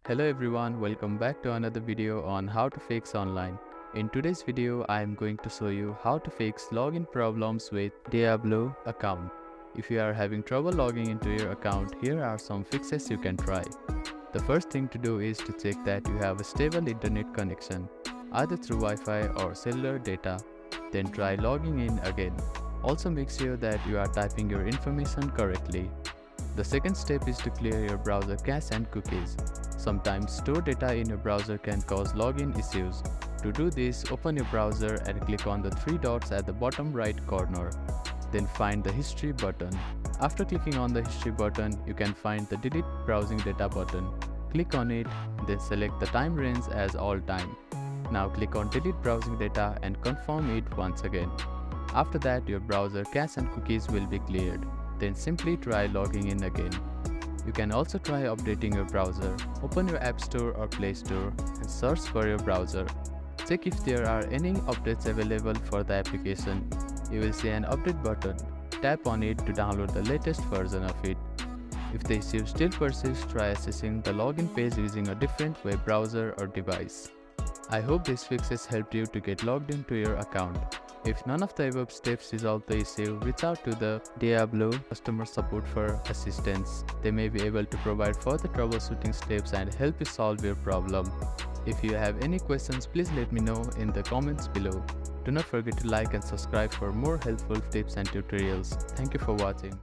Hello everyone, welcome back to another video on how to fix online. In today's video, I am going to show you how to fix login problems with Diablo account. If you are having trouble logging into your account, here are some fixes you can try. The first thing to do is to check that you have a stable internet connection, either through Wi-Fi or cellular data. Then try logging in again. Also make sure that you are typing your information correctly. The second step is to clear your browser cache and cookies. Sometimes stored data in your browser can cause login issues. To do this, open your browser and click on the three dots at the bottom right corner. Then find the History button. After clicking on the History button, you can find the Delete Browsing Data button. Click on it, then select the time range as all time. Now click on Delete Browsing Data and confirm it once again. After that, your browser cache and cookies will be cleared. Then simply try logging in again. You can also try updating your browser. Open your App Store or Play Store and search for your browser. Check if there are any updates available for the application. You will see an update button. Tap on it to download the latest version of it. If the issue still persists, try accessing the login page using a different web browser or device. I hope these fixes helped you to get logged into your account. If none of the above steps resolve the issue, reach out to the Diablo customer support for assistance. They may be able to provide further troubleshooting steps and help you solve your problem. If you have any questions, please let me know in the comments below. Do not forget to like and subscribe for more helpful tips and tutorials. Thank you for watching.